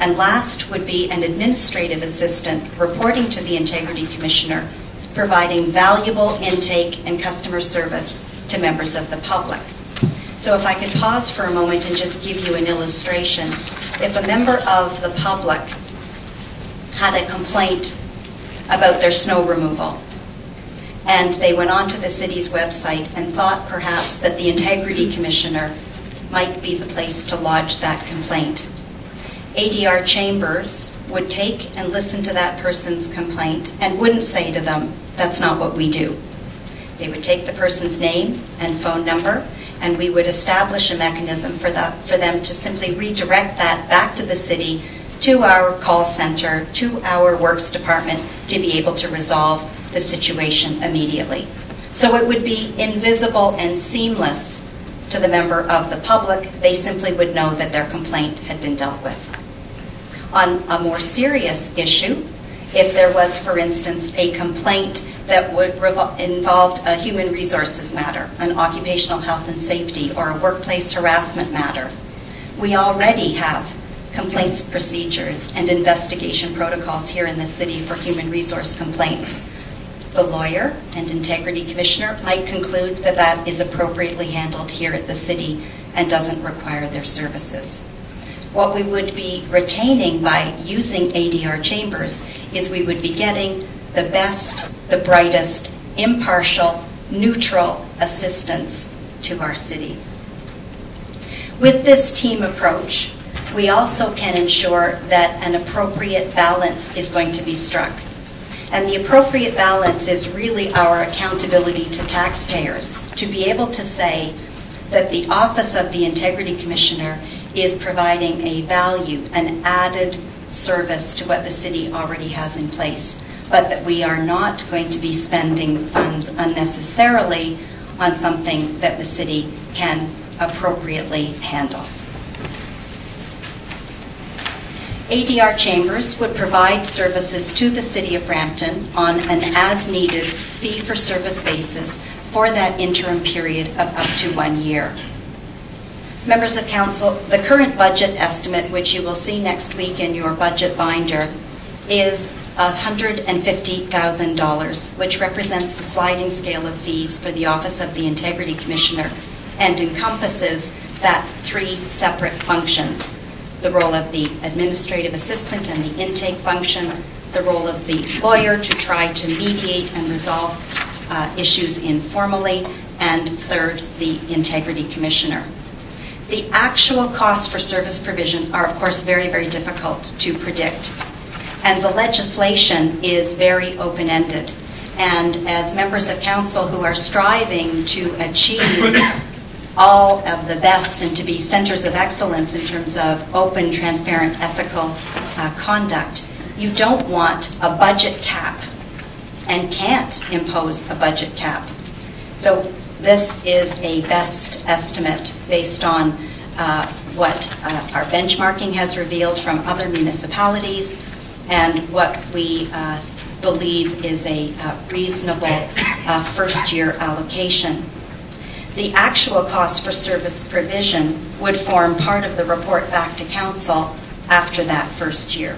And last would be an administrative assistant reporting to the Integrity Commissioner, providing valuable intake and customer service to members of the public. So if I could pause for a moment and just give you an illustration. If a member of the public had a complaint about their snow removal, and they went onto the city's website and thought perhaps that the Integrity Commissioner might be the place to lodge that complaint, ADR Chambers would take and listen to that person's complaint and wouldn't say to them, "That's not what we do." They would take the person's name and phone number, and we would establish a mechanism for them to simply redirect that back to the city, to our call center, to our works department, to be able to resolve the situation immediately. So it would be invisible and seamless to the member of the public. They simply would know that their complaint had been dealt with. On a more serious issue, if there was, for instance, a complaint that would involve a human resources matter, an occupational health and safety, or a workplace harassment matter, we already have complaints procedures and investigation protocols here in the city for human resource complaints. The lawyer and Integrity Commissioner might conclude that that is appropriately handled here at the city and doesn't require their services. What we would be retaining by using ADR Chambers is we would be getting the best, the brightest, impartial, neutral assistance to our city. With this team approach, we also can ensure that an appropriate balance is going to be struck. And the appropriate balance is really our accountability to taxpayers, to be able to say that the Office of the Integrity Commissioner is providing a value, an added service to what the city already has in place, but that we are not going to be spending funds unnecessarily on something that the city can appropriately handle. ADR Chambers would provide services to the City of Brampton on an as-needed fee-for-service basis for that interim period of up to 1 year. Members of Council, the current budget estimate, which you will see next week in your budget binder, is $150,000, which represents the sliding scale of fees for the Office of the Integrity Commissioner and encompasses that 3 separate functions: the role of the administrative assistant and the intake function, the role of the lawyer to try to mediate and resolve issues informally, and third, the Integrity Commissioner. The actual costs for service provision are, of course, very, very difficult to predict. And the legislation is very open-ended. And as members of council who are striving to achieve all of the best and to be centers of excellence in terms of open, transparent, ethical conduct, you don't want a budget cap and can't impose a budget cap. So this is a best estimate based on what our benchmarking has revealed from other municipalities and what we believe is a reasonable first-year allocation. The actual cost for service provision would form part of the report back to council after that first year.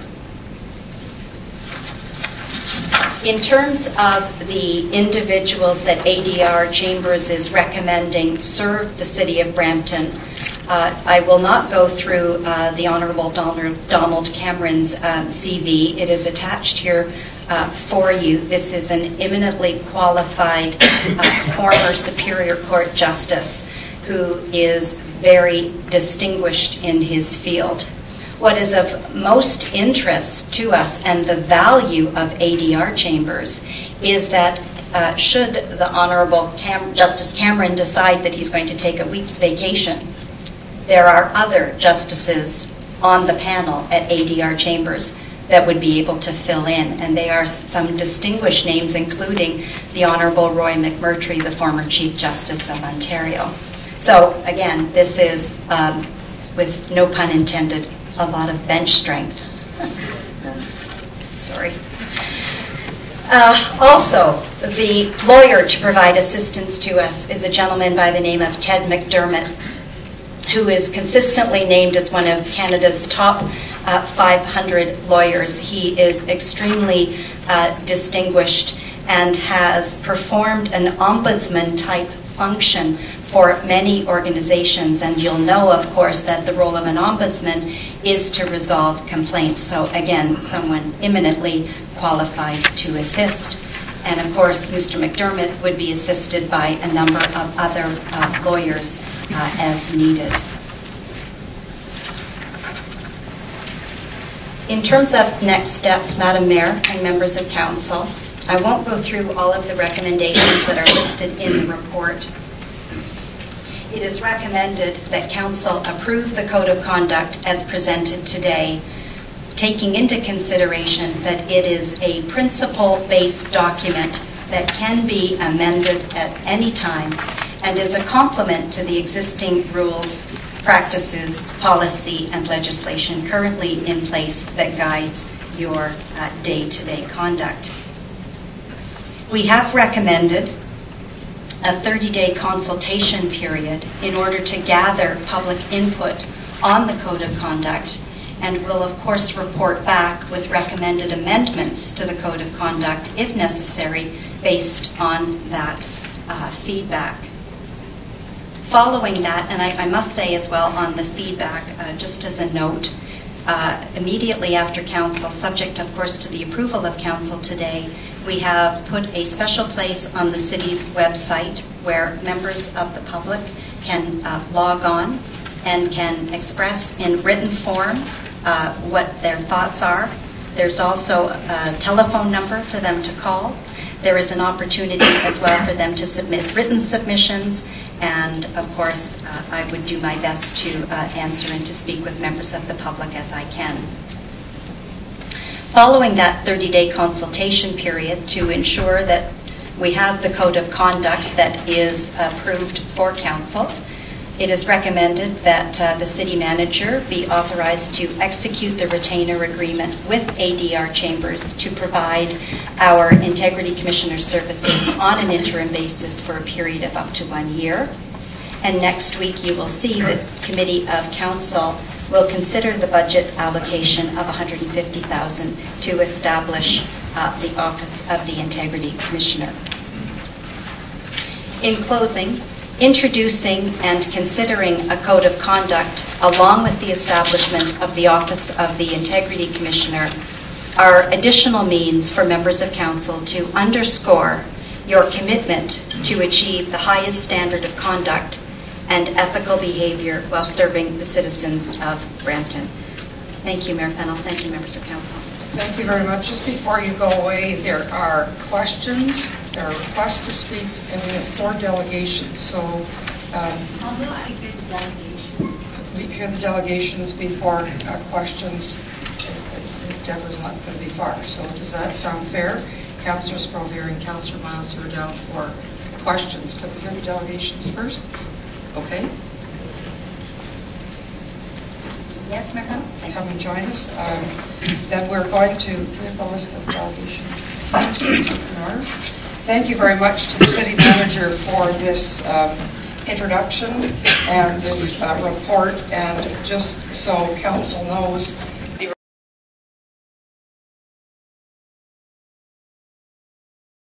In terms of the individuals that ADR Chambers is recommending serve the City of Brampton, I will not go through the Honourable Donald Cameron's CV. It is attached here for you. This is an eminently qualified former Superior Court Justice who is very distinguished in his field. What is of most interest to us and the value of ADR Chambers is that should the Honourable Justice Cameron decide that he's going to take a week's vacation, there are other justices on the panel at ADR Chambers that would be able to fill in, and they are some distinguished names, including the Honourable Roy McMurtry, the former Chief Justice of Ontario. So again, this is, with no pun intended, a lot of bench strength. Sorry. Also, the lawyer to provide assistance to us is a gentleman by the name of Ted McDermott, who is consistently named as one of Canada's top 500 lawyers. He is extremely distinguished and has performed an ombudsman-type function for many organizations. And you'll know, of course, that the role of an ombudsman is to resolve complaints. So again, someone eminently qualified to assist. And of course, Mr. McDermott would be assisted by a number of other lawyers as needed. In terms of next steps, Madam Mayor and members of Council, I won't go through all of the recommendations that are listed in the report. It is recommended that Council approve the Code of Conduct as presented today, taking into consideration that it is a principle-based document that can be amended at any time and is a complement to the existing rules, practices, policy, and legislation currently in place that guides your day-to-day conduct. We have recommended a 30-day consultation period in order to gather public input on the Code of Conduct, and will of course report back with recommended amendments to the Code of Conduct if necessary based on that feedback. Following that, and I must say as well on the feedback, just as a note, immediately after Council, subject of course to the approval of Council today, we have put a special place on the city's website where members of the public can log on and can express in written form what their thoughts are. There's also a telephone number for them to call. There is an opportunity as well for them to submit written submissions, and of course I would do my best to answer and to speak with members of the public as I can. Following that 30-day consultation period, to ensure that we have the Code of Conduct that is approved for Council, it is recommended that the City Manager be authorized to execute the retainer agreement with ADR Chambers to provide our Integrity Commissioner services on an interim basis for a period of up to 1 year. And next week you will see that the Committee of Council will consider the budget allocation of $150,000 to establish the Office of the Integrity Commissioner. In closing, introducing and considering a Code of Conduct along with the establishment of the Office of the Integrity Commissioner are additional means for members of Council to underscore your commitment to achieve the highest standard of conduct and ethical behavior while serving the citizens of Brampton. Thank you, Mayor Fennell. Thank you, members of Council. Thank you very much. Just before you go away, there are questions, there are requests to speak, and we have 4 delegations. So we hear the delegations before questions. Deborah's not going to be far. So does that sound fair? Councillor Sprovier and Councillor Miles, you're down for questions. Can we hear the delegations first? Okay. Yes, Mayor Fennell. Come and join us. Then we're going to, do we have the list of delegations? Thank you very much to the City Manager for this introduction and this report. And just so Council knows,